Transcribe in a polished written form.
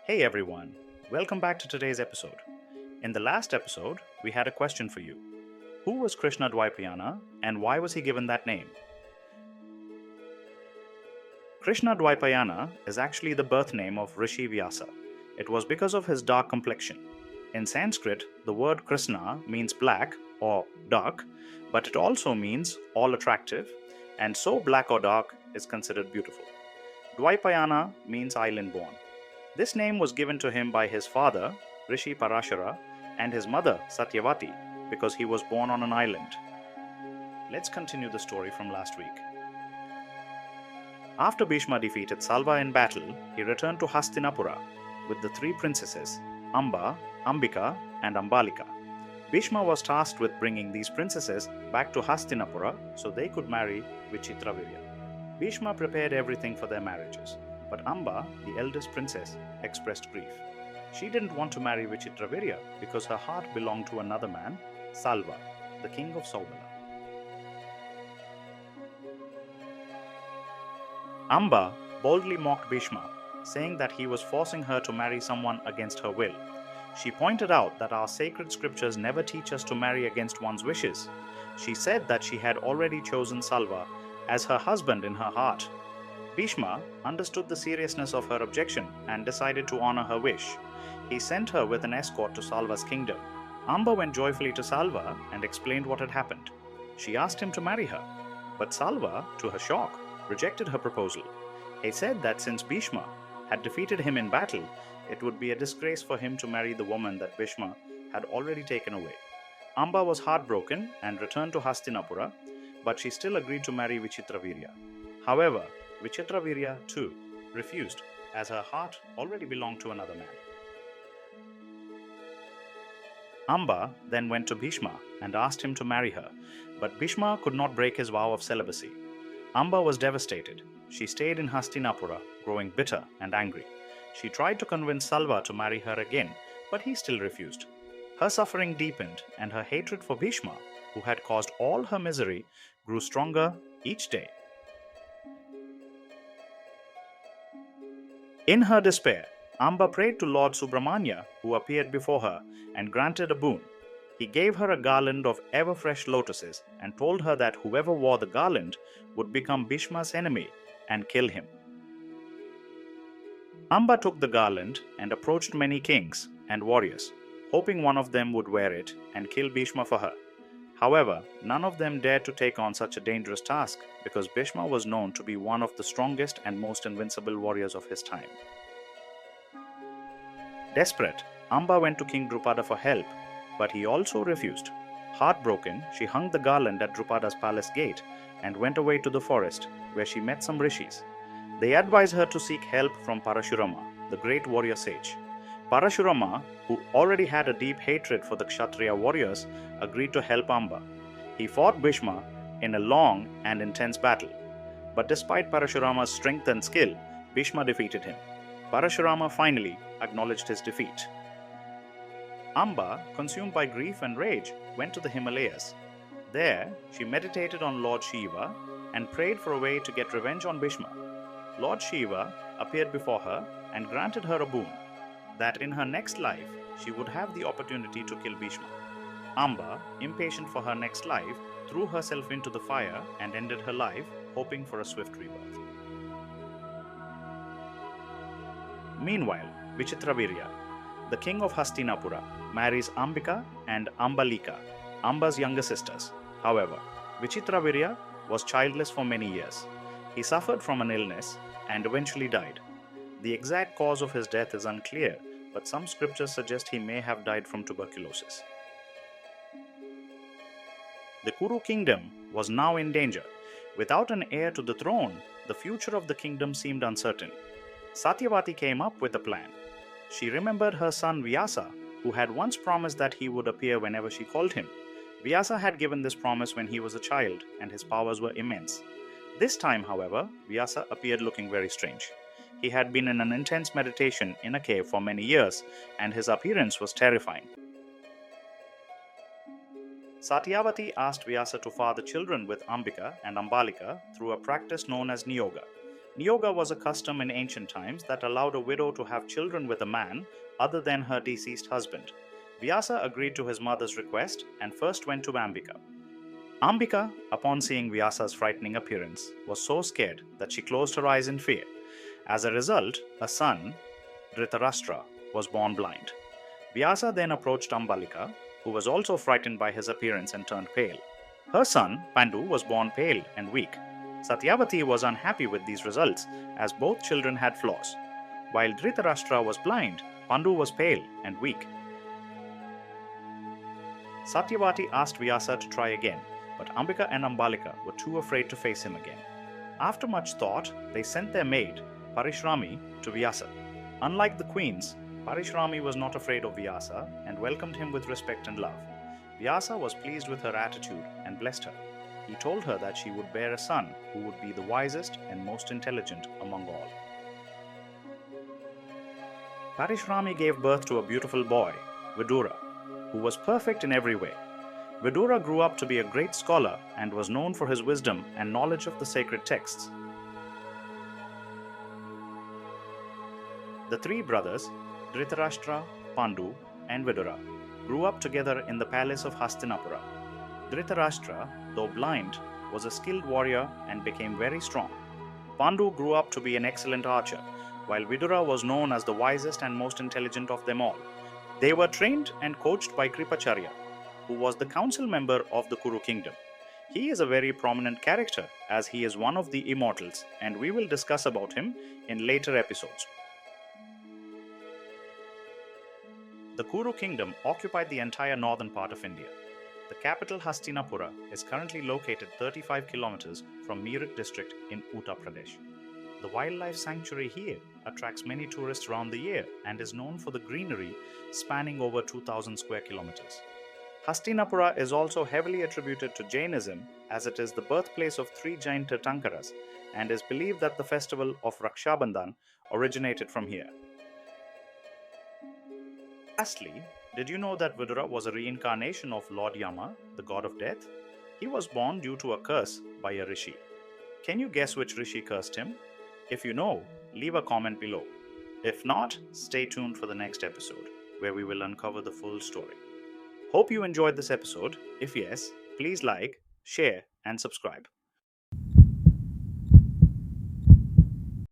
Hey everyone, welcome back to today's episode. In the last episode, we had a question for you. Who was Krishna Dwaipayana and why was he given that name? Krishna Dwaipayana is actually the birth name of Rishi Vyasa. It was because of his dark complexion. In Sanskrit, the word Krishna means black or dark, but it also means all attractive, and so black or dark is considered beautiful. Dwaipayana means island born. This name was given to him by his father, Rishi Parashurama, and his mother, Satyavati, because he was born on an island. Let's continue the story from last week. After Bhishma defeated Salva in battle, he returned to Hastinapura with the three princesses, Amba, Ambika, and Ambalika. Bhishma was tasked with bringing these princesses back to Hastinapura so they could marry Vichitravirya. Bhishma prepared everything for their marriages, but Amba, the eldest princess, expressed grief. She didn't want to marry Vichitravirya because her heart belonged to another man, Salva, the king of Saubala. Amba boldly mocked Bhishma, saying that he was forcing her to marry someone against her will. She pointed out that our sacred scriptures never teach us to marry against one's wishes. She said that she had already chosen Salva as her husband in her heart. Bhishma understood the seriousness of her objection and decided to honor her wish. He sent her with an escort to Salva's kingdom. Amba went joyfully to Salva and explained what had happened. She asked him to marry her, but Salva, to her shock, rejected her proposal. He said that since Bhishma had defeated him in battle, it would be a disgrace for him to marry the woman that Bhishma had already taken away. Amba was heartbroken and returned to Hastinapura, but she still agreed to marry Vichitravirya. However, Vichitravirya too refused, as her heart already belonged to another man. Amba then went to Bhishma and asked him to marry her, but Bhishma could not break his vow of celibacy. Amba was devastated. She stayed in Hastinapura, growing bitter and angry. She tried to convince Salva to marry her again, but he still refused. Her suffering deepened, and her hatred for Bhishma, who had caused all her misery, grew stronger each day. In her despair, Amba prayed to Lord Subramanya, who appeared before her, and granted a boon. He gave her a garland of ever-fresh lotuses and told her that whoever wore the garland would become Bhishma's enemy and kill him. Amba took the garland and approached many kings and warriors, hoping one of them would wear it and kill Bhishma for her. However, none of them dared to take on such a dangerous task because Bhishma was known to be one of the strongest and most invincible warriors of his time. Desperate, Amba went to King Drupada for help, but he also refused. Heartbroken, she hung the garland at Drupada's palace gate and went away to the forest, where she met some rishis. They advised her to seek help from Parashurama, the great warrior sage. Parashurama, who already had a deep hatred for the Kshatriya warriors, agreed to help Amba. He fought Bhishma in a long and intense battle. But despite Parashurama's strength and skill, Bhishma defeated him. Parashurama finally acknowledged his defeat. Amba, consumed by grief and rage, went to the Himalayas. There, she meditated on Lord Shiva and prayed for a way to get revenge on Bhishma. Lord Shiva appeared before her and granted her a boon, that in her next life she would have the opportunity to kill Bhishma. Amba, impatient for her next life, threw herself into the fire and ended her life, hoping for a swift rebirth. Meanwhile, Vichitravirya, the king of Hastinapura, marries Ambika and Ambalika, Amba's younger sisters. However, Vichitravirya was childless for many years. He suffered from an illness and eventually died. The exact cause of his death is unclear, but some scriptures suggest he may have died from tuberculosis. The Kuru kingdom was now in danger. Without an heir to the throne, the future of the kingdom seemed uncertain. Satyavati came up with a plan. She remembered her son Vyasa, who had once promised that he would appear whenever she called him. Vyasa had given this promise when he was a child, and his powers were immense. This time, however, Vyasa appeared looking very strange. He had been in an intense meditation in a cave for many years, and his appearance was terrifying. Satyavati asked Vyasa to father children with Ambika and Ambalika through a practice known as Niyoga. Niyoga was a custom in ancient times that allowed a widow to have children with a man other than her deceased husband. Vyasa agreed to his mother's request and first went to Ambika. Ambika, upon seeing Vyasa's frightening appearance, was so scared that she closed her eyes in fear. As a result, a son, Dhritarashtra, was born blind. Vyasa then approached Ambalika, who was also frightened by his appearance and turned pale. Her son, Pandu, was born pale and weak. Satyavati was unhappy with these results, as both children had flaws. While Dhritarashtra was blind, Pandu was pale and weak. Satyavati asked Vyasa to try again, but Ambika and Ambalika were too afraid to face him again. After much thought, they sent their maid, Parashurama, to Vyasa. Unlike the queens, Parashurama was not afraid of Vyasa and welcomed him with respect and love. Vyasa was pleased with her attitude and blessed her. He told her that she would bear a son who would be the wisest and most intelligent among all. Parashurama gave birth to a beautiful boy, Vidura, who was perfect in every way. Vidura grew up to be a great scholar and was known for his wisdom and knowledge of the sacred texts. The three brothers, Dhritarashtra, Pandu, and Vidura, grew up together in the palace of Hastinapura. Dhritarashtra, though blind, was a skilled warrior and became very strong. Pandu grew up to be an excellent archer, while Vidura was known as the wisest and most intelligent of them all. They were trained and coached by Kripacharya, who was the council member of the Kuru kingdom. He is a very prominent character as he is one of the immortals, and we will discuss about him in later episodes. The Kuru kingdom occupied the entire northern part of India. The capital Hastinapura is currently located 35 kilometers from Meerut district in Uttar Pradesh. The wildlife sanctuary here attracts many tourists around the year and is known for the greenery spanning over 2,000 square kilometers. Hastinapura is also heavily attributed to Jainism as it is the birthplace of three Jain Tirthankaras and is believed that the festival of Rakshabandhan originated from here. Lastly, did you know that Vidura was a reincarnation of Lord Yama, the god of death? He was born due to a curse by a rishi. Can you guess which rishi cursed him? If you know, leave a comment below. If not, stay tuned for the next episode, where we will uncover the full story. Hope you enjoyed this episode. If yes, please like, share, and subscribe.